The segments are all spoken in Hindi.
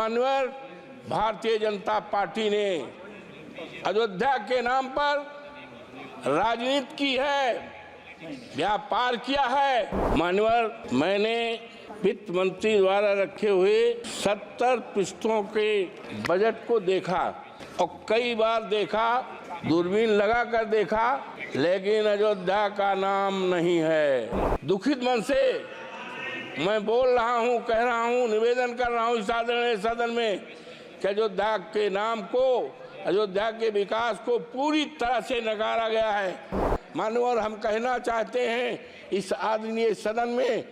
माननीय भारतीय जनता पार्टी ने अयोध्या के नाम पर राजनीति की है, व्यापार किया है। माननीय मैंने वित्त मंत्री द्वारा रखे हुए 70 पृष्ठों के बजट को देखा और कई बार देखा, दूरबीन लगाकर देखा, लेकिन अयोध्या का नाम नहीं है। दुखित मन से मैं बोल रहा हूं, कह रहा हूं, निवेदन कर रहा हूं इस आदरणीय सदन में कि अयोध्या के नाम को, अयोध्या के विकास को पूरी तरह से नकारा गया है। माननीय हम कहना चाहते हैं इस आदरणीय सदन में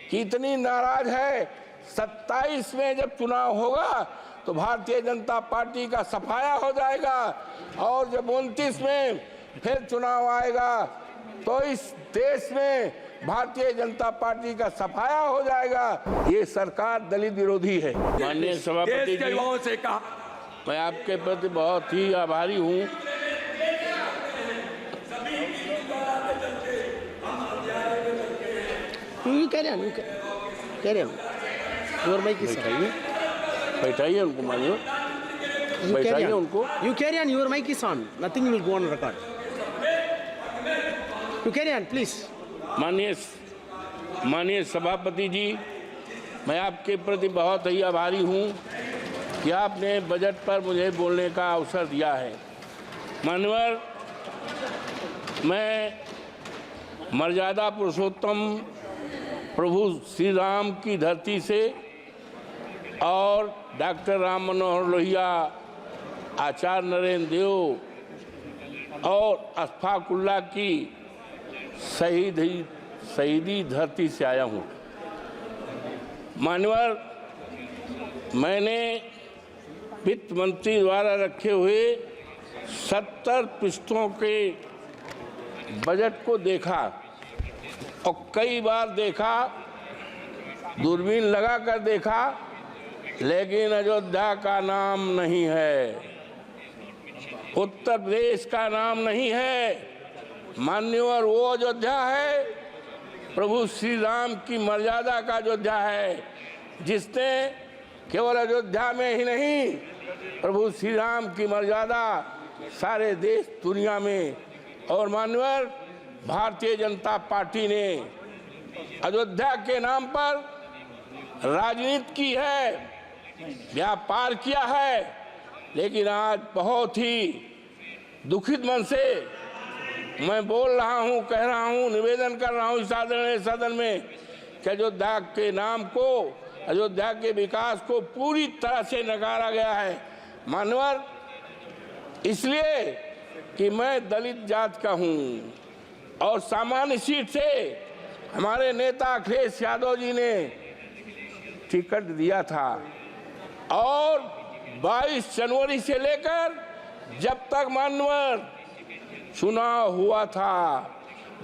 कि इतनी नाराज है, 27 में जब चुनाव होगा तो भारतीय जनता पार्टी का सफाया हो जाएगा और जब 29 में फिर चुनाव आएगा तो इस देश में भारतीय जनता पार्टी का सफाया हो जाएगा। ये सरकार दलित विरोधी है। माननीय सभापति जी, से कहा मैं आपके प्रति बहुत ही आभारी हूँ। बैठाइए उनको, मानिए बैठाइए उनको। You carry on. Your mic is on. Nothing will go on record. You carry on, please. माननीय सभापति जी, मैं आपके प्रति बहुत ही आभारी हूँ कि आपने बजट पर मुझे बोलने का अवसर दिया है। माननीय मैं मर्यादा पुरुषोत्तम प्रभु श्री राम की धरती से और डॉक्टर राम मनोहर लोहिया, आचार्य नरेंद्र देव और अशफाकुल्ला की शहीदी धरती से आया हूँ। माननीय मैंने वित्त मंत्री द्वारा रखे हुए 70 पृष्ठों के बजट को देखा और कई बार देखा, दूरबीन लगाकर देखा, लेकिन अयोध्या का नाम नहीं है, उत्तर प्रदेश का नाम नहीं है। माननीय वो अयोध्या है प्रभु श्री राम की मर्यादा का अयोध्या है, जिसने केवल अयोध्या में ही नहीं, प्रभु श्री राम की मर्यादा सारे देश दुनिया में। और माननीय भारतीय जनता पार्टी ने अयोध्या के नाम पर राजनीति की है, व्यापार किया है। लेकिन आज बहुत ही दुखित मन से मैं बोल रहा हूं, कह रहा हूं, निवेदन कर रहा हूं इस आदरणीय सदन में कि अयोध्या के नाम को, अयोध्या के विकास को पूरी तरह से नकारा गया है। माननीय इसलिए कि मैं दलित जात का हूं और सामान्य सीट से हमारे नेता अखिलेश यादव जी ने टिकट दिया था और 22 जनवरी से लेकर जब तक माननीय चुनाव हुआ था,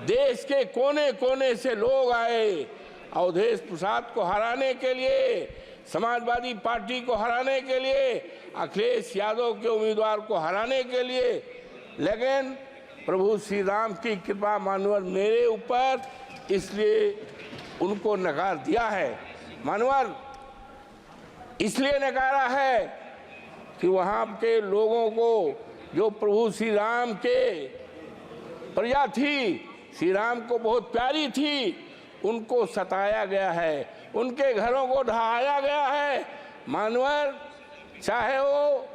देश के कोने कोने से लोग आए अवधेश प्रसाद को हराने के लिए, समाजवादी पार्टी को हराने के लिए, अखिलेश यादव के उम्मीदवार को हराने के लिए। लेकिन प्रभु श्री राम की कृपा माननीय मेरे ऊपर, इसलिए उनको नकार दिया है। माननीय इसलिए नकारा है कि वहाँ के लोगों को, जो प्रभु श्री राम के प्रजा थी, श्री राम को बहुत प्यारी थी, उनको सताया गया है, उनके घरों को ढहाया गया है। माननीय चाहे वो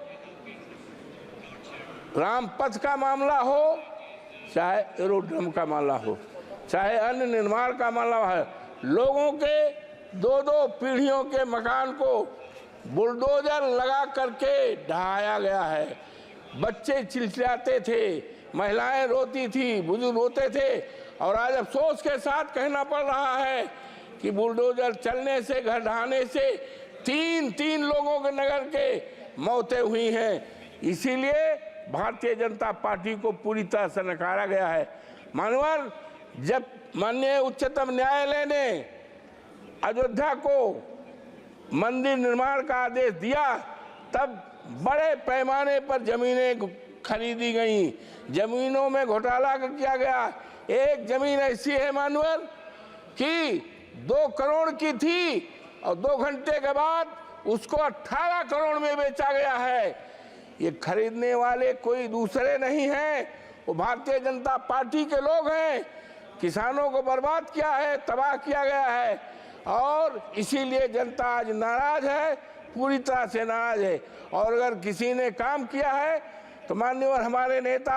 राम पथ का मामला हो, चाहे एरोड्रम का मामला हो, चाहे अन्य निर्माण का मामला है, लोगों के 2-2 पीढ़ियों के मकान को बुलडोजर लगा करके ढहाया गया है। बच्चे चिल्लाते थे, महिलाएं रोती थी, बुजुर्ग रोते थे और आज अफसोस के साथ कहना पड़ रहा है कि बुलडोजर चलने से, घर ढहाने से 3 लोगों के नगर के मौतें हुई हैं। इसीलिए भारतीय जनता पार्टी को पूरी तरह से नकारा गया है। माननीय जब माननीय उच्चतम न्यायालय ने अयोध्या को मंदिर निर्माण का आदेश दिया, तब बड़े पैमाने पर जमीनें खरीदी गई, जमीनों में घोटाला किया गया। एक जमीन ऐसी है माननीय कि 2 करोड़ की थी और 2 घंटे के बाद उसको 18 करोड़ में बेचा गया है। ये खरीदने वाले कोई दूसरे नहीं हैं, वो भारतीय जनता पार्टी के लोग हैं। किसानों को बर्बाद किया है, तबाह किया गया है, और इसीलिए जनता आज नाराज है, पूरी तरह से नाराज है। और अगर किसी ने काम किया है तो माननीय हमारे नेता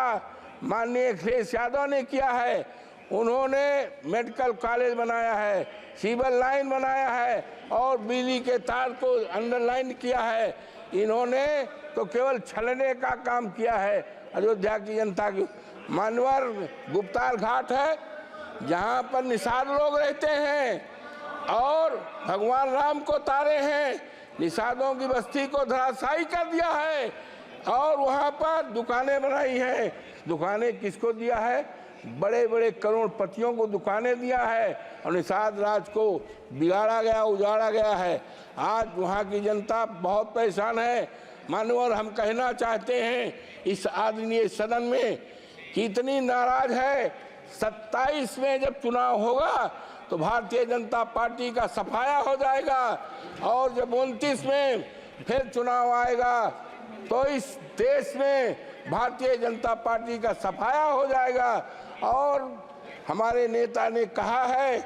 माननीय अखिलेश यादव ने किया है। उन्होंने मेडिकल कॉलेज बनाया है, सिविल लाइन बनाया है, और बिजली के तार को अंडरलाइन किया है। इन्होंने तो केवल छलने का काम किया है अयोध्या की जनता की। मानवर गुप्तार घाट है जहाँ पर निषाद लोग रहते हैं, और भगवान राम को तारे हैं, निषादों की बस्ती को धराशायी कर दिया है, और वहाँ पर दुकानें बनाई हैं। दुकानें किसको दिया है? बड़े बड़े करोड़पतियों को दुकानें दिया है, और निषाद राज को बिगाड़ा गया, उजाड़ा गया है। आज वहाँ की जनता बहुत परेशान है। मानवर हम कहना चाहते हैं इस आदरणीय सदन में कि इतनी नाराज है। 27 में जब चुनाव होगा तो भारतीय जनता पार्टी का सफाया हो जाएगा, और जब 29 में फिर चुनाव आएगा तो इस देश में भारतीय जनता पार्टी का सफाया हो जाएगा। और हमारे नेता ने कहा है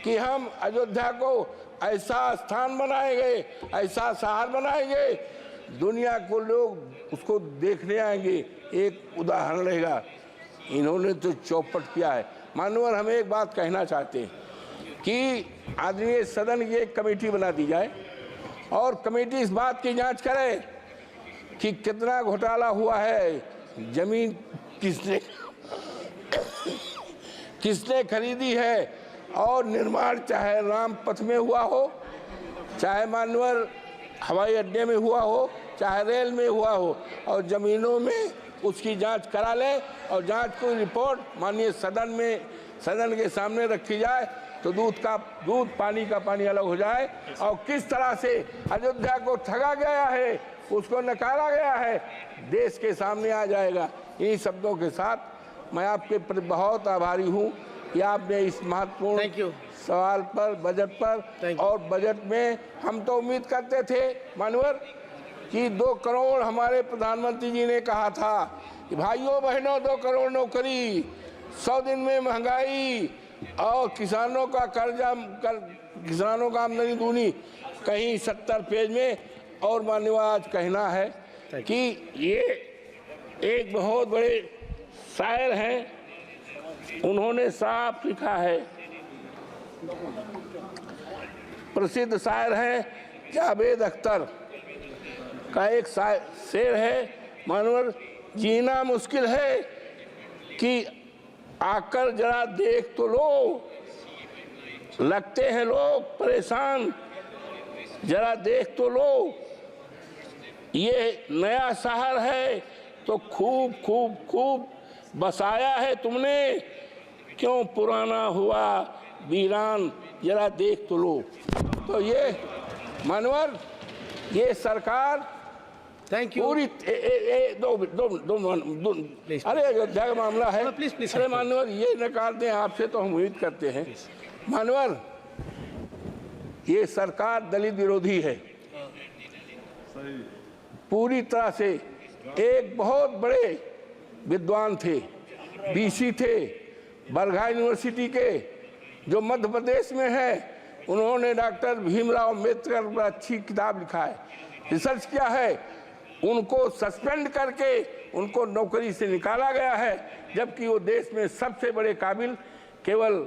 कि हम अयोध्या को ऐसा स्थान बनाएंगे, ऐसा शहर बनाएंगे, दुनिया को लोग उसको देखने आएंगे, एक उदाहरण रहेगा। इन्होंने तो चौपट किया है। मानवर हम एक बात कहना चाहते हैं कि आदरणीय सदन की एक कमेटी बना दी जाए, और कमेटी इस बात की जांच करे कि कितना घोटाला हुआ है, जमीन किसने खरीदी है, और निर्माण चाहे राम पथ में हुआ हो, चाहे मानवर हवाई अड्डे में हुआ हो, चाहे रेल में हुआ हो, और जमीनों में उसकी जांच करा ले, और जांच को रिपोर्ट माननीय सदन के सामने रखी जाए तो दूध पानी का पानी अलग हो जाए। और किस तरह से अयोध्या को ठगा गया है, उसको नकारा गया है, देश के सामने आ जाएगा। इन्हीं शब्दों के साथ मैं आपके प्रति बहुत आभारी हूँ कि आपने इस महत्वपूर्ण सवाल पर, बजट पर, और बजट में हम तो उम्मीद करते थे मानवर कि 2 करोड़ हमारे प्रधानमंत्री जी ने कहा था कि भाइयों बहनों 2 करोड़ नौकरी, 100 दिन में महंगाई, और किसानों का कर्जा, किसानों का आमदनी दूनी, कहीं 70 पेज में। और माननीय आज कहना है कि ये एक बहुत बड़े शायर हैं, उन्होंने साफ लिखा है, प्रसिद्ध शायर हैं जावेद अख्तर का एक शेर है, मानवर जीना मुश्किल है कि आकर जरा देख तो लो, लगते हैं लोग परेशान, जरा देख तो लो, ये नया शहर है तो खूब खूब खूब बसाया है तुमने, क्यों पुराना हुआ वीरान, जरा देख तो लो। तो ये मानवर, ये सरकार थैंक यू पूरी अरे अयोध्या का मामला है, अरे मानवर ये नकार दें आपसे तो हम उम्मीद करते हैं। मानवर ये सरकार दलित विरोधी है पूरी तरह से। एक बहुत बड़े विद्वान थे, बीसी थे, बरघा यूनिवर्सिटी के, जो मध्य प्रदेश में है, उन्होंने डॉक्टर भीमराव अम्बेडकर पर अच्छी किताब लिखा है, रिसर्च किया है। उनको सस्पेंड करके उनको नौकरी से निकाला गया है, जबकि वो देश में सबसे बड़े काबिल केवल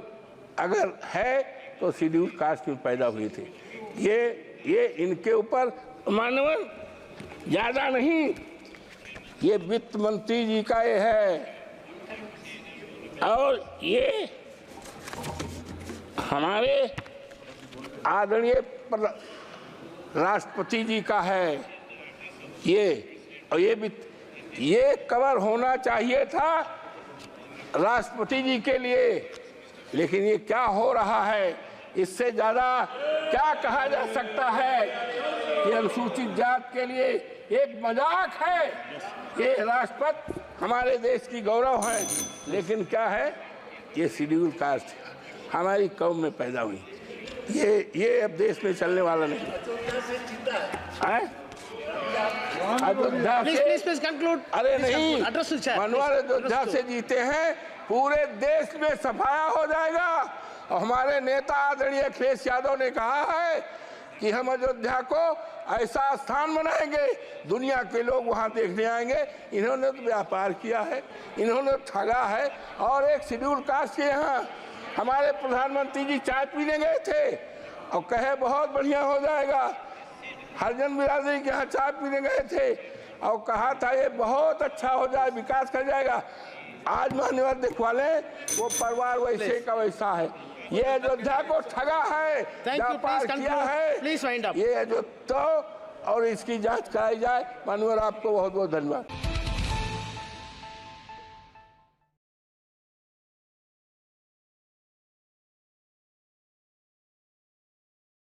अगर है तो शेड्यूल कास्ट में पैदा हुए थे। ये इनके ऊपर मानवर ज़्यादा नहीं, ये वित्त मंत्री जी का ये है, और ये हमारे आदरणीय राष्ट्रपति जी का है। और ये कवर होना चाहिए था राष्ट्रपति जी के लिए, लेकिन ये क्या हो रहा है, इससे ज़्यादा क्या कहा जा सकता है कि अनुसूचित जात के लिए एक मजाक है। ये राष्ट्रपति हमारे देश की गौरव है, लेकिन क्या है, ये शेड्यूल कास्ट हमारी कौम में पैदा हुई। ये अब देश में चलने वाला नहीं है। Ayodhya Please conclude. अरे Please नहीं, conclude. Address to chair. Manohar Please. Ayodhya Address से to- जीते हैं, पूरे देश में सफाया हो जाएगा। और हमारे नेता आदरणीय अखिलेश यादव ने कहा है कि हम अयोध्या को ऐसा स्थान बनाएंगे, दुनिया के लोग वहां देखने आएंगे। इन्होंने तो व्यापार किया है, इन्होंने ठगा है। और एक शेड्यूल कास्ट के यहाँ हमारे प्रधानमंत्री जी चाय पीने गए थे और कहे बहुत बढ़िया हो जाएगा। हरिजन बिरादरी के यहाँ चाय पीने गए थे और कहा था ये बहुत अच्छा हो जाए, विकास कर जाएगा। आज मान्यवर दिखवा लें, वो परिवार वैसे का वैसा है। ये अयोध्या को ठगा है, Thank you. व्यापार Please किया conclude. है। Please wind up. ये अयोध्या और इसकी जांच कराई जाए। मान्यवर आपको बहुत बहुत धन्यवाद।